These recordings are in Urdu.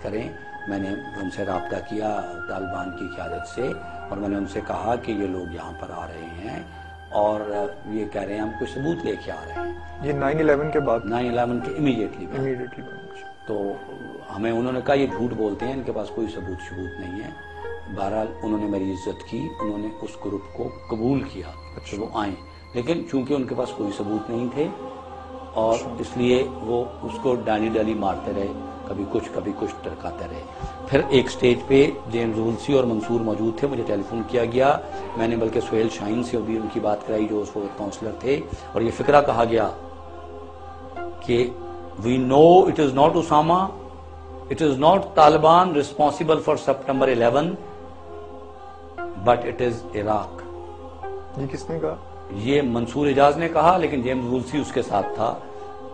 کریں. میں نے ان سے رابطہ کیا طالبان کی قیادت سے اور میں نے ان سے کہا کہ یہ لوگ یہاں پر آ رہے ہیں اور یہ کہہ رہے ہیں ہم کوئی ثبوت لے کے آ رہے ہیں. یہ 9/11 کے بعد 9/11 کے امیڈیٹلی تو ہمیں انہوں نے کہا یہ جھوٹ بولتے ہیں, ان کے پاس کوئی ثبوت نہیں ہے. بہرحال انہوں نے میری عزت کی, انہوں نے اس گروپ کو قبول کیا کہ وہ آئیں, لیکن چونکہ ان کے پاس کوئی ثبوت نہیں تھے اور اس لیے وہ اس کو ڈالی مارتے رہے, کبھی کچھ ٹرکاتے رہے. پھر ایک سٹیج پہ جیمز وولسی اور منصور موجود تھے, مجھے ٹیلی فون کیا گیا, میں نے بلکہ سہیل شاہین سے بھی ان کی بات کرائی جو اس وقت کونسلر تھے, اور یہ فکرہ کہا گیا کہ we know it is not Osama, it is not Taliban responsible for September 11, but it is Iraq. یہ کس نے کہا؟ یہ منصور اعجاز نے کہا, لیکن جیمز وولسی اس کے ساتھ تھا,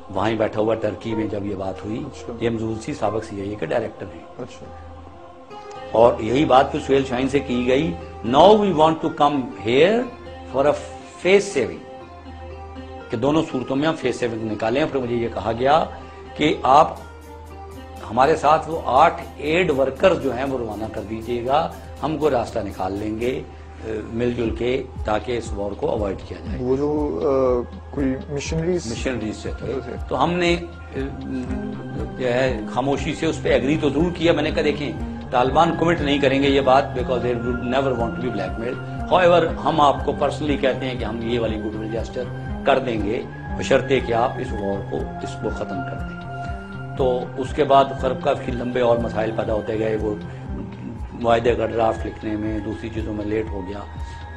وہیں بیٹھا ہوا ٹرکی میں جب یہ بات ہوئی. جیمز وولسی سابق CIA کے ڈائریکٹر ہیں, اور یہی بات پھر سہیل شاہین سے کی گئی. Now we want to come here for a face saving, کہ دونوں صورتوں میں ہم فیس سیونگ نکالیں. پھر مجھے یہ کہا گیا کہ آپ ہمارے ساتھ وہ 8 ایڈ ورکر جو ہیں وہ روانہ کر دیجئے گا, ہم کو راستہ نکال لیں گے مل جل کے تاکہ اس وار کو اوائڈ کیا جائے. وہ جو کوئی مشنریز سے تھے, تو ہم نے جو ہے خاموشی سے اس پہ ایگری تو ضرور کیا. میں نے کہا دیکھیں طالبان کمٹ نہیں کریں گے یہ بات, because they would never want to be blackmailed. However ہم آپ کو پرسنلی کہتے ہیں کہ ہم یہ والی گڈ ول جسٹر کر دیں گے بشرطے کہ آپ اس وار کو ختم کر دیں. تو اس کے بعد خرب کافی لمبے اور مسائل پیدا ہوتے گئے. وہ معاہدے کا ڈرافٹ لکھنے میں دوسری چیزوں میں لیٹ ہو گیا,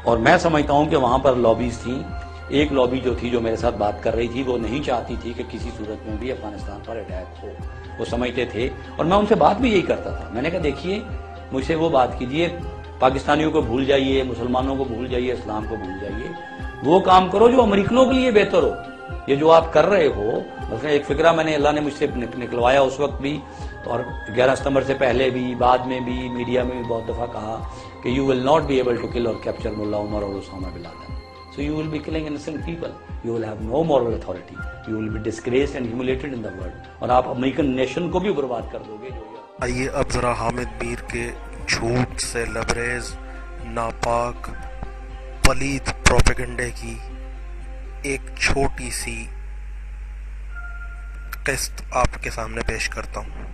اور میں سمجھتا ہوں کہ وہاں پر لابیز تھیں. ایک لابی جو تھی جو میرے ساتھ بات کر رہی تھی وہ نہیں چاہتی تھی کہ کسی صورت میں بھی افغانستان پر اٹیک ہو, وہ سمجھتے تھے, اور میں ان سے بات بھی یہی کرتا تھا. میں نے کہا دیکھیے مجھ سے وہ بات کیجئے, پاکستانیوں کو بھول جائیے, مسلمانوں کو بھول جائیے, اسلام کو بھول جائیے, وہ کام کرو جو امریکنوں کے لیے بہتر ہو. یہ جو آپ کر رہے ہو, مثلا ایک فکرہ میں نے اللہ نے مجھ سے نکلوایا اس وقت بھی, اور 11 ستمبر سے پہلے بھی, بعد میں بھی, میڈیا میں بھی بہت دفعہ کہا کہ you will not be able to kill or capture Mullah Omar or Osama bin Laden. So you will be killing innocent people. You will have no moral authority. You will be disgraced and humiliated in the world. اور آپ امریکن نیشن کو بھی برباد کر دو گے. آئیے اب ذرا حامد میر کے جھوٹ سے لبریز, ناپاک, پلید پروپیگنڈے کی ایک چھوٹی سی قسط آپ کے سامنے پیش کرتا ہوں.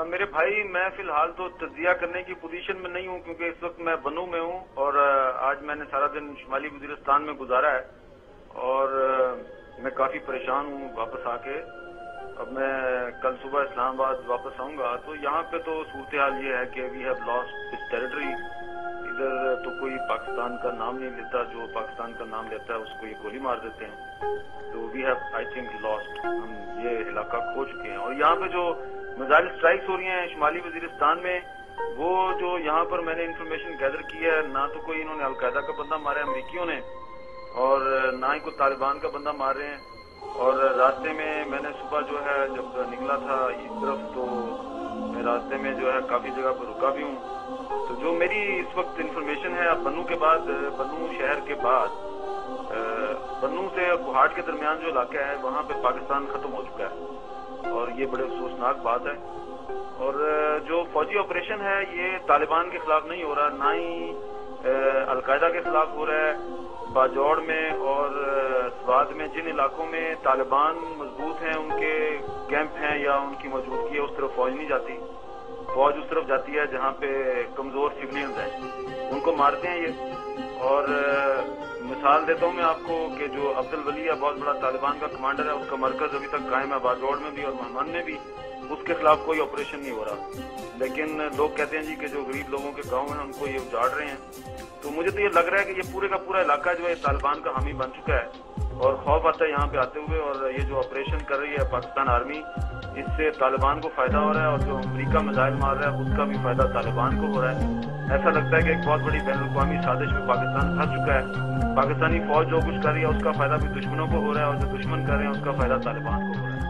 میرے بھائی, میں فی الحال تو تجزیہ کرنے کی پوزیشن میں نہیں ہوں کیونکہ اس وقت میں بنو میں ہوں, اور آج میں نے سارا دن شمالی وزیرستان میں گزارا ہے اور میں کافی پریشان ہوں واپس آ کے. اب میں کل صبح اسلام آباد واپس آؤں گا, تو یہاں پہ تو صورتحال یہ ہے کہ we have lost this territory. ادھر تو کوئی پاکستان کا نام نہیں لیتا, جو پاکستان کا نام لیتا ہے اس کو یہ گولی مار دیتے ہیں. تو we have I think lost, ہم یہ علاقہ کھو چکے ہیں. اور یہاں پہ جو میزائل اسٹرائکس ہو رہی ہیں شمالی وزیرستان میں, وہ جو یہاں پر میں نے انفارمیشن گیدر کی ہے, نہ تو کوئی انہوں نے القاعدہ کا بندہ مارا ہے امریکیوں نے, اور نہ ہی کوئی طالبان کا بندہ مار رہے ہیں. اور راستے میں نے صبح جو ہے جب نکلا تھا اس طرف, تو میں راستے میں جو ہے کافی جگہ پر رکا بھی ہوں. تو جو میری اس وقت انفارمیشن ہے, بنو کے بعد, بنو شہر کے بعد, بنو سے کوہاٹ کے درمیان جو علاقہ ہے وہاں پہ پاکستان ختم ہو چکا ہے, اور یہ بڑے افسوسناک بات ہے. اور جو فوجی آپریشن ہے یہ طالبان کے خلاف نہیں ہو رہا, نہ ہی القاعدہ کے خلاف ہو رہا ہے. باجوڑ میں اور سوات میں جن علاقوں میں طالبان مضبوط ہیں, ان کے کیمپ ہیں یا ان کی موجودگی ہے, اس طرف فوج نہیں جاتی. فوج اس طرف جاتی ہے جہاں پہ کمزور سویلینز ہیں, ان کو مارتے ہیں یہ. اور مثال دیتا ہوں میں آپ کو کہ جو عبد الولی ہے, بہت بڑا طالبان کا کمانڈر ہے, اس کا مرکز ابھی تک قائم ہے باجوڑ میں بھی اور مہمان میں بھی. اس کے خلاف کوئی آپریشن نہیں ہو رہا, لیکن لوگ کہتے ہیں جی کہ جو غریب لوگوں کے گاؤں ہیں ان کو یہ اجاڑ رہے ہیں. تو مجھے تو یہ لگ رہا ہے کہ یہ پورے کا پورا علاقہ جو ہے طالبان کا حامی بن چکا ہے, اور خوف آتا ہے یہاں پہ آتے ہوئے. اور یہ جو آپریشن کر رہی ہے پاکستان آرمی, اس سے طالبان کو فائدہ ہو رہا ہے, اور جو امریکہ میزائل مار رہا ہے اس کا بھی فائدہ طالبان کو ہو رہا ہے. ایسا لگتا ہے کہ ایک بہت بڑی بین الاقوامی سازش میں پاکستان پھنس چکا ہے. پاکستانی فوج جو کچھ کر رہی ہے اس کا فائدہ بھی دشمنوں کو ہو رہا ہے, اور جو دشمن کر رہے ہیں اس کا فائدہ طالبان کو ہو رہا ہے.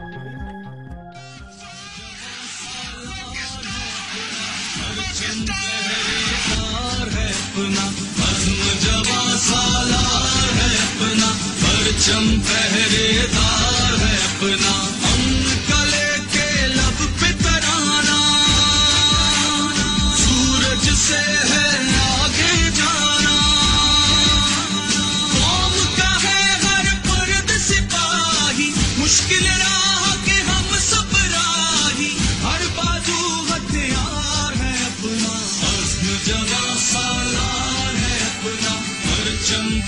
پرچم پہرے دار ہے اپنا, ہم کلے کے لب پہ ترانہ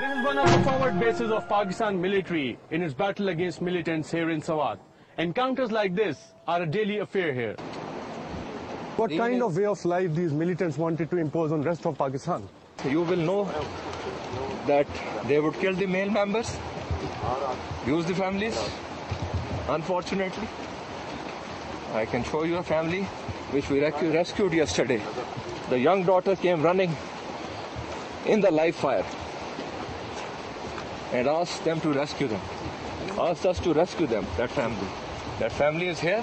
This is one of the forward bases of Pakistan military in its battle against militants here in Swat. Encounters like this are a daily affair here. What kind of way of life these militants wanted to impose on rest of Pakistan? You will know that they would kill the male members, use the families. Unfortunately, I can show you a family which we rescued yesterday. The young daughter came running in the live fire and asked them to rescue them, asked us to rescue them, that family. That family is here.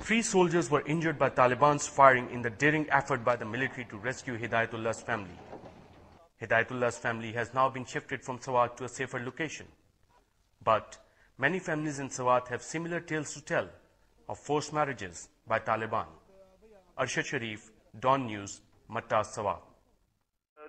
3 soldiers were injured by Taliban's firing in the daring effort by the military to rescue Hidayatullah's family. Hidayatullah's family has now been shifted from Swat to a safer location. But many families in Swat have similar tales to tell of forced marriages by Taliban. Arshad Sharif, Dawn News, Matta, Swat.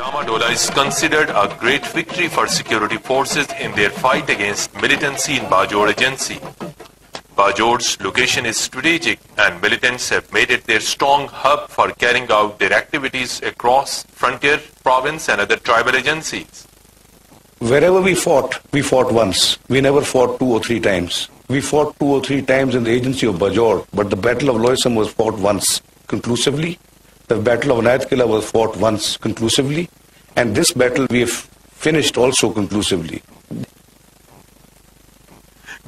Damadola is considered a great victory for security forces in their fight against militancy in Bajaur agency. Bajaur's location is strategic and militants have made it their strong hub for carrying out their activities across frontier, province and other tribal agencies. Wherever we fought once. We never fought 2 or 3 times. We fought 2 or 3 times in the agency of Bajaur, but the Battle of Loisam was fought once conclusively. The Battle of Anayat Qila was fought once conclusively. And this battle we have finished also conclusively.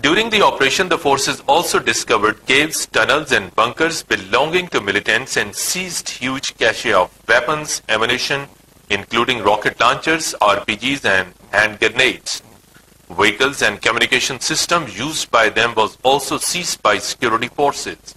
During the operation, the forces also discovered caves, tunnels and bunkers belonging to militants and seized huge cache of weapons, ammunition, including rocket launchers, RPGs and hand grenades. Vehicles and communication system used by them was also seized by security forces.